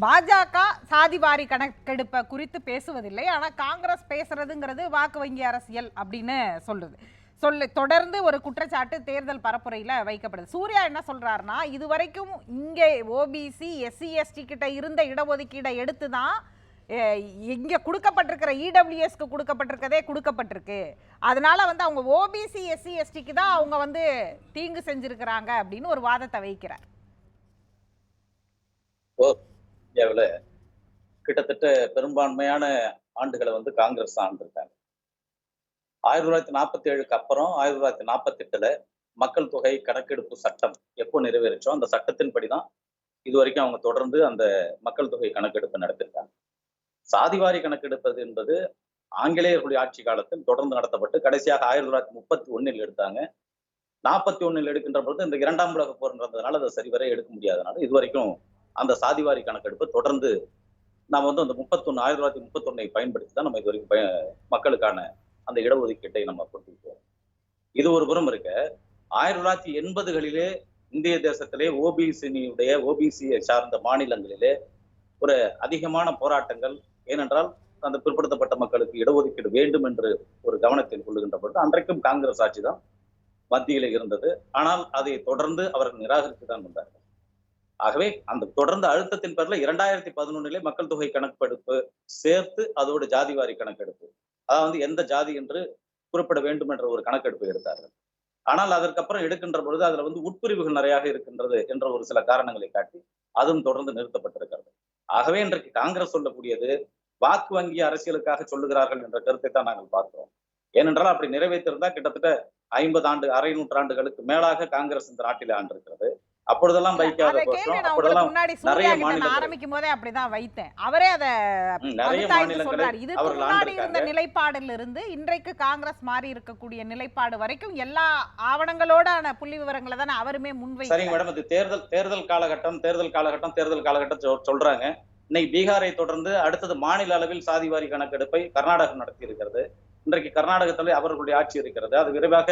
பாஜக சாதிவாரி கணக்கெடுப்பை குறித்து பேசுவதில்லை. ஆனா காங்கிரஸ் பேசுறதுங்கிறது வாக்கு வங்கி அரசியல் அப்படின்னு தொடர்ந்து ஒரு குற்றச்சாட்டு தேர்தல் பரப்புரையில வைக்கப்படுது. சூர்யா என்ன சொல்றாருன்னா, இதுவரைக்கும் இங்கே ஓபிசி எஸ்சி எஸ்டி கிட்ட இருந்த இடஒதுக்கீடை எடுத்துதான் இங்க கொடுக்கப்பட்டிருக்கிற இடபிள்யூஎஸ்க்கு கொடுக்கப்பட்டிருக்கதே கொடுக்கப்பட்டிருக்கு. அதனால அவங்க ஓபிசி எஸ்சி எஸ்டிக்கு தான் அவங்க தீங்கு செஞ்சிருக்கிறாங்க அப்படின்னு ஒரு வாதத்தை வைக்கிறார். கிட்டத்தட்ட பெரும்பான்மையான ஆண்டுகளை காங்கிரஸ் ஆண்டிருக்காங்க. 1947க்கு அப்புறம் 1948ல மக்கள் தொகை கணக்கெடுப்பு சட்டம் எப்போ நிறைவேறிச்சோ அந்த சட்டத்தின்படிதான் இதுவரைக்கும் அவங்க தொடர்ந்து அந்த மக்கள் தொகை கணக்கெடுப்பு நடத்திருக்காங்க. சாதிவாரி கணக்கெடுப்பது என்பது ஆங்கிலேயர்களுடைய ஆட்சி காலத்தில் தொடர்ந்து நடத்தப்பட்டு கடைசியாக 1931 எடுத்தாங்க. 41 எடுக்கின்ற பொழுது இந்த 2ஆம் உலக போர் நடந்ததுனால அதை சரிவர எடுக்க முடியாதனால இதுவரைக்கும் அந்த சாதிவாரி கணக்கெடுப்பு தொடர்ந்து நாம அந்த 1931 பயன்படுத்தி தான் நம்ம இது வரைக்கும் மக்களுக்கான அந்த இடஒதுக்கீட்டை நம்ம கொடுத்துருக்கோம். இது ஒரு புறம் இருக்க, 1980களிலே இந்திய தேசத்திலே ஓபிசியை சார்ந்த மாநிலங்களிலே ஒரு அதிகமான போராட்டங்கள், ஏனென்றால் அந்த பிற்படுத்தப்பட்ட மக்களுக்கு இடஒதுக்கீடு வேண்டும் என்று ஒரு கவனத்தில் கொள்ளுகின்ற பொழுது அன்றைக்கும் காங்கிரஸ் ஆட்சி தான் மத்தியில இருந்தது. ஆனால் அதை தொடர்ந்து அவர்கள் நிராகரித்து தான் வந்தார்கள். ஆகவே அந்த தொடர்ந்து அழுத்தத்தின் பேர்ல 2011 மக்கள் தொகை கணக்கெடுப்பு சேர்த்து அதோடு ஜாதிவாரி கணக்கெடுப்பு, அதாவது எந்த ஜாதி என்று குறிப்பிட வேண்டும் என்ற ஒரு கணக்கெடுப்பு எடுத்தார்கள். ஆனால் அதற்கப்புறம் எடுக்கின்ற பொழுது அதுல உட்பிரிவுகள் நிறைய இருக்கின்றது என்ற ஒரு சில காரணங்களை காட்டி அதுவும் தொடர்ந்து நிறுத்தப்பட்டிருக்கிறது. ஆகவே இன்றைக்கு காங்கிரஸ் சொல்லக்கூடியது வாக்கு வங்கி அரசியலுக்காக சொல்லுகிறார்கள் என்ற கருத்தை தான் நாங்கள் பார்க்கிறோம். ஏனென்றால் அப்படி நிறைவேற்றிருந்தா கிட்டத்தட்ட 50 ஆண்டு அரை நூற்றாண்டுகளுக்கு மேலாக காங்கிரஸ் இந்த நாட்டில் ஆண்டிருக்கிறது. அப்பொழுதெல்லாம் வைக்காத நிறைய மாநிலம் ஆரம்பிக்கும் போதே அப்படிதான் வைத்தேன். அவரே அதை நிறைய மாநிலங்கள் இதுக்கு முன்னாடி இருந்த நிலைப்பாடுல இருந்து இன்றைக்கு காங்கிரஸ் மாறி இருக்கக்கூடிய நிலைப்பாடு வரைக்கும் எல்லா ஆவணங்களோட புள்ளி விவரங்களை தானே அவருமே முன்வை. சரிங்க மேடம், இது தேர்தல் காலகட்டம் சொல்றாங்க. இன்னைக்கு பீகாரை தொடர்ந்து அடுத்தது மாநில அளவில் சாதிவாரி கணக்கெடுப்பை கர்நாடகம் நடத்தி இருக்கிறது. இன்றைக்கு கர்நாடகத்தில் அவர்களுடைய ஆட்சி இருக்கிறது. அது விரைவாக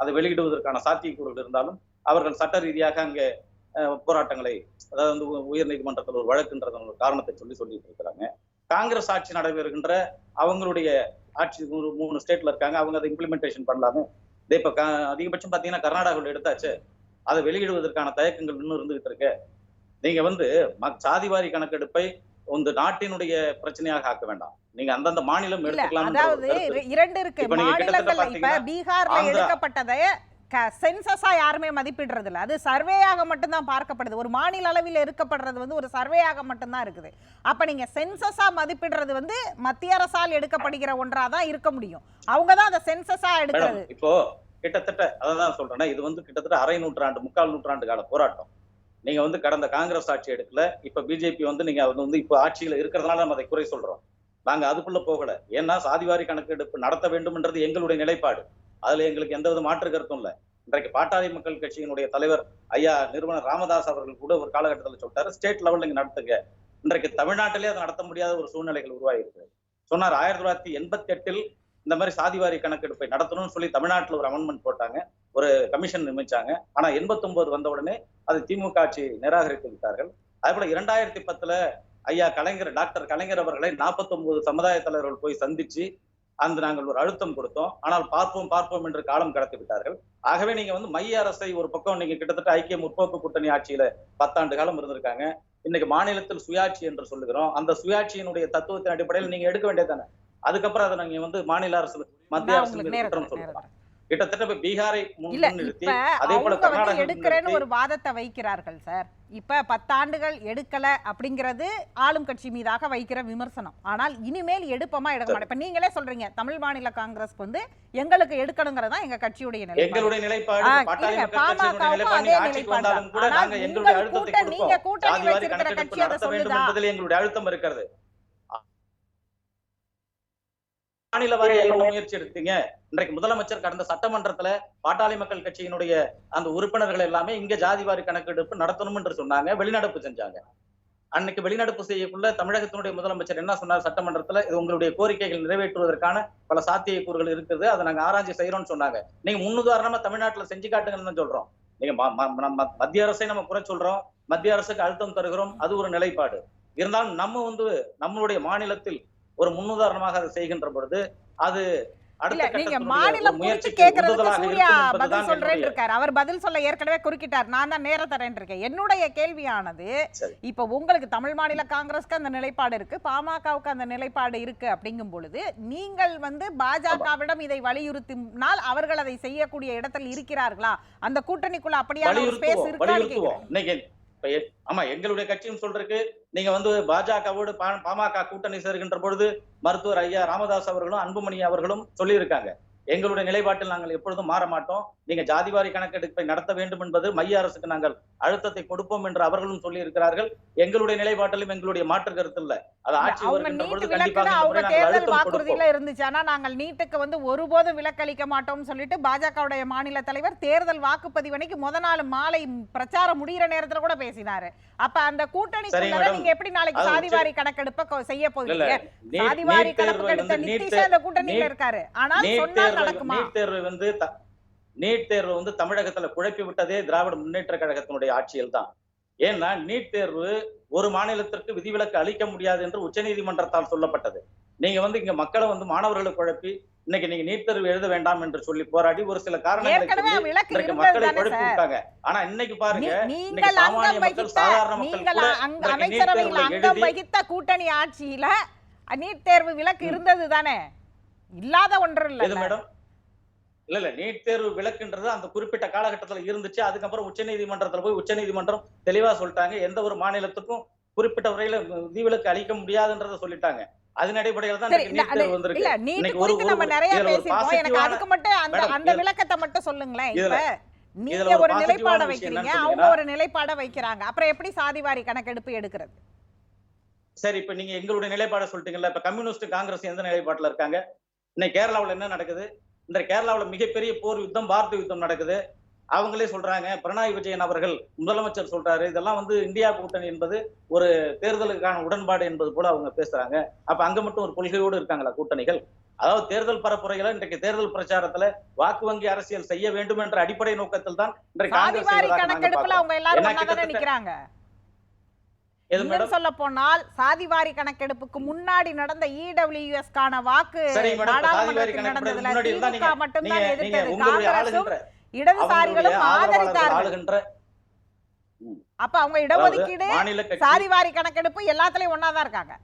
அதை வெளியிடுவதற்கான சாத்தியக்கூறுகள் இருந்தாலும் அவர்கள் சட்ட ரீதியாக அங்கே போராட்டங்களை, அதாவது உயர் நீதிமன்றத்தில் ஒரு வழக்குன்ற ஒரு காரணத்தை சொல்லிட்டு இருக்கிறாங்க. காங்கிரஸ் ஆட்சி நடைபெறுகின்ற அவங்களுடைய ஆட்சி 3 ஸ்டேட்ல இருக்காங்க. அவங்க அதை இம்ப்ளிமெண்டேஷன் பண்ணலாமே. இப்ப அதிகபட்சம் பாத்தீங்கன்னா கர்நாடகாவில் எடுத்தாச்சு, அதை வெளியிடுவதற்கான தயக்கங்கள் இன்னும் இருந்துகிட்டு இருக்கு. நீங்க சாதிவாரி கணக்கெடுப்பை நாட்டினுடைய பிரச்சனையாக ஆக்க வேண்டாம். நீங்க அந்தந்த மாநிலம் எடுத்துக்கலாம். அதாவது 2 இருக்கு மாநிலங்கள். இப்ப பீகார்ல எடுக்கப்பட்டதை சென்சஸா யாருமே மதிப்பிடுறது இல்ல, அது சர்வேயாக மட்டும்தான் பார்க்கப்படுது. ஒரு மாநில அளவில் எடுக்கப்படுறது ஒரு சர்வேயாக மட்டும்தான் இருக்குது. அப்ப நீங்க சென்சஸா மதிப்பிடுறது மத்திய அரசால் எடுக்கப்படுகிற ஒன்றாதான் இருக்க முடியும். அவங்கதான் அந்த சென்சஸா எடுக்கிறது. இப்போ கிட்டத்தட்ட அதான் சொல்றேன், இது கிட்டத்தட்ட அரை நூற்றாண்டு 3/4 நூற்றாண்டு கால போராட்டம். நீங்க கடந்த காங்கிரஸ் ஆட்சி எடுக்கல, இப்ப பிஜேபி நீங்க இப்ப ஆட்சியில இருக்கிறதுனால நம்ம அதை குறை சொல்றோம். நாங்க அதுக்குள்ள போகல. ஏன்னா சாதிவாரி கணக்கெடுப்பு நடத்த வேண்டும் என்றது எங்களுடைய நிலைப்பாடு. அதுல எங்களுக்கு எந்தவித மாற்று கருத்தும் இல்லை. இன்றைக்கு பாட்டாளி மக்கள் கட்சியினுடைய தலைவர் ஐயா நிறுவனர் ராமதாஸ் அவர்கள் கூட ஒரு காலகட்டத்தில் சொல்லிட்டாரு, ஸ்டேட் லெவல்ல நீங்க நடத்துங்க. இன்றைக்கு தமிழ்நாட்டிலே அதை நடத்த முடியாத ஒரு சூழ்நிலைகள் உருவாயிருக்கு சொன்னார். 1988 இந்த மாதிரி சாதிவாரி கணக்கெடுப்பை நடத்தணும்னு சொல்லி தமிழ்நாட்டில் ஒரு அமெண்ட்மெண்ட் போட்டாங்க, ஒரு கமிஷன் நியமிச்சாங்க. ஆனா 89 வந்த உடனே அது திமுக ஆட்சி நிராகரித்து விட்டார்கள். அதே போல 2010 ஐயா டாக்டர் கலைஞர் அவர்களை 49 சமுதாய தலைவர்கள் போய் சந்திச்சு நாங்கள் ஒரு அழுத்தம் கொடுத்தோம். ஆனால் பார்ப்போம் என்று காலம் கடத்தி விட்டார்கள். ஆகவே நீங்க மைய அரசை ஒரு பக்கம் நீங்க கிட்டத்தட்ட ஐக்கிய முற்போக்கு கூட்டணி ஆட்சியில 10 ஆண்டு காலம் இருந்திருக்காங்க. இன்னைக்கு மாநிலத்தில் சுயாட்சி என்று சொல்லுகிறோம். அந்த சுயாட்சியினுடைய தத்துவத்தின் அடிப்படையில் நீங்க எடுக்க வேண்டியதானே. அதுக்கப்புறம் அதை நீங்க மாநில அரசு மத்திய அரசு குற்றம் சொல்லலாம். கிட்டத்தட்ட பீகாரை முன்னிறுத்தி அதே போல எடுக்கிறேன்னு ஒரு வாதத்தை வைக்கிறார்கள் சார். இப்ப 10 ஆண்டுகள் எடுக்கல அப்படிங்கிறது ஆளும் கட்சி மீதாக வைக்கிற விமர்சனம். ஆனால் இனிமேல் எடுப்பமா எடுக்க மாட்டேன். இப்ப நீங்களே சொல்றீங்க தமிழ் மாநில காங்கிரஸ்க்கு எங்களுக்கு எடுக்கணுங்கிறதா எங்க கட்சியுடைய நிலைப்பாடு. நீங்க கூட்டணி வச்சிருக்கிற கட்சி அதை சொல்லுதா? எங்களுடைய அழுத்தம் இருக்கிறது. மாநில வாரியாக முயற்சி எடுத்தீங்க. இன்றைக்கு முதலமைச்சர் கடந்த சட்டமன்றத்துல பாட்டாளி மக்கள் கட்சியினுடைய அந்த உறுப்பினர்கள் எல்லாமே இங்க ஜாதிவாரி கணக்கெடுப்பு நடத்தணும் என்று சொன்னாங்க, வெளிநடப்பு செஞ்சாங்க. அன்னைக்கு வெளிநடப்பு செய்யக்குள்ள தமிழகத்தினுடைய முதலமைச்சர் என்ன சொன்னார் சட்டமன்றத்துல, இது உங்களுடைய கோரிக்கைகள் நிறைவேற்றுவதற்கான பல சாத்தியக்கூறுகள் இருக்குது, அதை நாங்க ஆராய்ச்சி செய்யறோம்னு சொன்னாங்க. நீங்க முன்னுதாரணமா தமிழ்நாட்டுல செஞ்சு காட்டுங்கன்னு சொல்றோம். நீங்க மத்திய அரசை நம்ம குறை சொல்றோம், மத்திய அரசுக்கு அழுத்தம் தருகிறோம், அது ஒரு நிலைப்பாடு. இருந்தாலும் நம்மளுடைய மாநிலத்தில் ஒரு முன்னுதாரணமாக அதை செய்கின்ற பொழுது அது இல்ல நீங்க மாநிலம் குறித்து கேக்குறதுக்கு சூர்யா பதில் சொல்றேன்னு இருக்காரு. அவர் பதில் சொல்ல ஏற்கனவே குறுக்கிட்டார். நான் தான் நேர தரேன் இருக்கேன். என்னுடைய கேள்வியானது, இப்ப உங்களுக்கு தமிழ் மாநில காங்கிரஸ்க்கு அந்த நிலைப்பாடு இருக்கு, பாமகவுக்கு அந்த நிலைப்பாடு இருக்கு அப்படிங்கும் பொழுது நீங்கள் பாஜகவிடம் இதை வலியுறுத்தினால் அவர்கள் அதை செய்யக்கூடிய இடத்தில் இருக்கிறார்களா? அந்த கூட்டணிக்குள்ள அப்படியான ஒரு ஸ்பேஸ் இருக்கான்னு கேக்குறேன். ஆமா, எங்களுடைய கட்சியும் சொல்றதுக்கு நீங்க பாஜகவோடு பாமக கூட்டணி சேர்கின்ற பொழுது மருத்துவர் ஐயா ராமதாஸ் அவர்களும் அன்புமணி அவர்களும் சொல்லி இருக்காங்க, எங்களுடைய நிலைப்பாட்டில் நாங்கள் எப்பொழுதும் மாற மாட்டோம், நீங்க ஜாதிவாரி கணக்கெடுப்பை நடத்த வேண்டும் என்பது மைய அரசுக்கு நாங்கள் அழுத்தத்தை கொடுப்போம் என்று அவர்களும் சொல்லி இருக்கிறார்கள். எங்களுடைய நிலைப்பாட்டிலும் எங்களுடைய மாற்று கருத்து இல்ல. அது ஆட்சி வருகின்ற பொழுது கண்டிப்பாக வாக்குறுதியில இருந்துச்சு. ஆனா நாங்கள் நீட்டுக்கு ஒருபோதும் விலக்களிக்க மாட்டோம்னு சொல்லிட்டு பாஜகவுடைய மாநில தலைவர் தேர்தல் வாக்குப்பதிவு அன்னைக்கு முதல் நாள் மாலை பிரச்சாரம் முடிகிற நேரத்துல கூட பேசினாரு. அப்ப அந்த கூட்டணிக்குள்ள நீங்க எப்படி நாளைக்கு சாதிவாரி கணக்கெடுப்ப செய்ய போறீங்க? சாதிவாரி கணக்கெடுத்த நிதிஷ் அந்த கூட்டணியில இருக்காரு. ஆனால் சொன்னா நடக்குமா? நீட் தேர்வு தமிழகத்துல குழப்பி விட்டதே திராவிட முன்னேற்ற கழகத்தினுடைய ஆட்சியில் தான். ஏன்னா நீட் தேர்வு ஒரு மாநிலத்திற்கு விதிவிலக்கு அளிக்க முடியாது என்று உச்சநீதிமன்றத்தால் சொல்லப்பட்டது. நீங்க இங்க மக்களை மாணவர்களை குழப்பி இன்னைக்கு நீங்க நீட் தேர்வு எழுத வேண்டாம் என்று சொல்லி போராடி ஒரு சில காரணங்களை மக்களை குழப்பி விட்டாங்க. ஆனா இன்னைக்கு பாருங்க, சாமானிய மக்கள் சாதாரண மக்கள் அமைச்சரவையில் அங்கம் வகித்த கூட்டணி ஆட்சியில நீட் தேர்வு விலக்கு இருந்தது தானே, இல்லாத ஒன்று இல்ல மேடம். இல்ல நீட் தேர்வு விலக்குன்றது அந்த குறிப்பிட்ட காலகட்டத்துல இருந்துச்சு. அதுக்கப்புறம் உச்சநீதிமன்றத்துல போய் உச்சநீதிமன்றம் தெளிவா சொல்லிட்டாங்க, எந்த ஒரு மாநிலத்துக்கும் குறிப்பிட்ட முறையில விதிவிலக்கு அளிக்க முடியாதுன்றத சொல்லிட்டாங்க. அதன் அடிப்படையில் தான் நீட் தேர்வு வந்திருக்கு. நீட் குறித்து நம்ம நிறைய பேசிட்டோம். எனக்கு அதுக்கு மட்டும் அந்த விளக்கத்தை மட்டும் சொல்லுங்களேன். இப்ப நீங்க ஒரு நிலைப்பாட வைக்கிறீங்க, அவங்க ஒரு நிலைப்பாட வைக்கிறாங்க, அப்புறம் எப்படி சாதிவாரி கணக்கெடுப்பு எடுக்கிறது? சரி, இப்ப நீங்க எங்களுடைய நிலைப்பாட சொல்லிட்டீங்கல்ல. இப்ப கம்யூனிஸ்ட் காங்கிரஸ் எந்த நிலைப்பாட்டுல இருக்காங்க? இன்னைக்கு கேரளாவுல என்ன நடக்குது? இந்த கேரளாவுல மிகப்பெரிய போர் யுத்தம், பாரத யுத்தம் நடக்குது. அவங்களே சொல்றாங்க, பினராயி விஜயன் அவர்கள் முதலமைச்சர் சொல்றாரு, இதெல்லாம் இந்தியா கூட்டணி என்பது ஒரு தேர்தலுக்கான உடன்பாடு என்பது போல அவங்க பேசுறாங்க. அப்ப அங்க மட்டும் ஒரு கொள்கையோடு இருக்காங்களா கூட்டணிகள்? அதாவது தேர்தல் பரப்புரைகளை இன்றைக்கு தேர்தல் பிரச்சாரத்துல வாக்கு வங்கி அரசியல் செய்ய வேண்டும் என்ற அடிப்படை நோக்கத்தில் தான் சொல்ல போனால் சாதிவாரி கணக்கெடுப்புக்கு முன்னாடி நடந்த இடபிள்யூஎஸ்கான வாக்கு நாடாளுமன்றத்தில் நடந்ததுல திமுக மட்டும்தான் எதிர்த்தது, காங்கிரசும் இடதுசாரிகளும் ஆதரித்தார்கள். அப்ப அவங்க இடஒதுக்கீடு சாதிவாரி கணக்கெடுப்பு எல்லாத்துலயும் ஒன்னாதான் இருக்காங்க.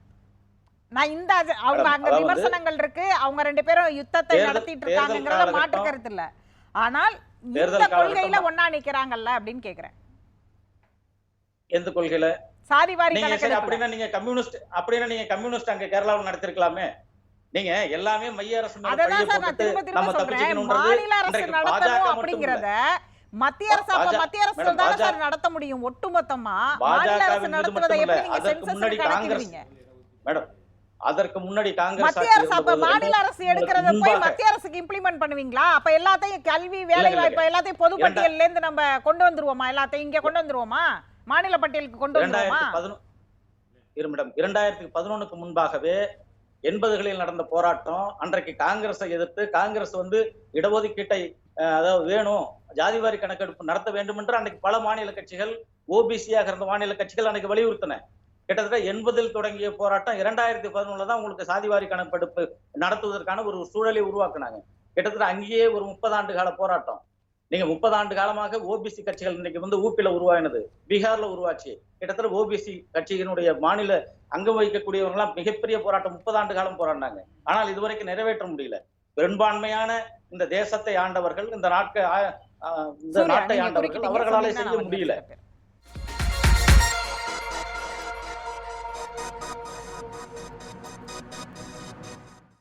நான் இந்த அவங்க அங்க விமர்சனங்கள் இருக்கு, அவங்க ரெண்டு பேரும் யுத்தத்தை நடத்திட்டு இருக்காங்கிறத மாற்று கருத்து இல்ல. ஆனால் இந்த கொள்கையில ஒன்னா நிக்கிறாங்கல்ல அப்படின்னு கேக்குறேன். எந்த கொள்கையில? சாதிவாரி அப்படின்னா நீங்க கம்யூனிஸ்ட் அங்க கேரளாவில் நடத்திருக்கலாமே. நீங்க எல்லாமே மைய அரசு மாநில அரசு நடத்தணும் அப்படிங்கறத மத்திய அரசு தான் சார் நடத்த முடியும். ஒட்டுமொத்தமா மாநில அரசு நடத்துவதை எப்படி நீங்க சென்சஸ் கணக்கிடுவீங்க மேடம்? அதற்கு முன்னாடி காங்கிரஸ் மத்திய அரசு அப்ப மாநில அரசு எடுக்கிறத போய் மத்திய அரசுக்கு இம்ப்ளிமெண்ட் பண்ணுவீங்களா? அப்ப எல்லாத்தையும் கல்வி, வேலை வாய்ப்பு எல்லாத்தையும் பொதுப்பட்டியல்ல இருந்து நம்ம கொண்டு வந்துருவோமா? எல்லாத்தையும் இங்க கொண்டு வந்துருவோமா? மாநில பட்டியலுக்கு கொண்டு வந்துருவோமா? 2011க்கு முன்பாகவே 80களில் நடந்த போராட்டம், அன்றைக்கு காங்கிரஸை எதிர்த்து காங்கிரஸ் இடஒதுக்கீட்டை அதாவது வேணும், ஜாதிவாரி கணக்கெடுப்பு நடத்த வேண்டும் என்று அன்றைக்கு பல மாநில கட்சிகள், ஓபிசியாக இருந்த மாநில கட்சிகள் அன்னைக்கு வலியுறுத்தின. கிட்டத்தட்ட 80ல் தொடங்கிய போராட்டம் 2011 தான் உங்களுக்கு சாதிவாரி கணக்கெடுப்பு நடத்துவதற்கான ஒரு சூழலை உருவாக்குனாங்க. கிட்டத்தட்ட அங்கேயே ஒரு 30 ஆண்டு கால போராட்டம். நீங்க 30 ஆண்டு காலமாக ஓபிசி கட்சிகள் இன்னைக்கு ஊப்பில உருவாயினது, பீகார்ல உருவாச்சு. கிட்டத்தட்ட ஓபிசி கட்சியினுடைய மாநில அங்கம் வகிக்கக்கூடியவர்களாம் மிகப்பெரிய போராட்டம் 30 ஆண்டு காலம் போராடினாங்க. ஆனால் இதுவரைக்கும் நிறைவேற்ற முடியல. பெரும்பான்மையான இந்த தேசத்தை ஆண்டவர்கள், இந்த நாட்டை ஆண்டவர்கள் அவர்களாலே செய்ய முடியல.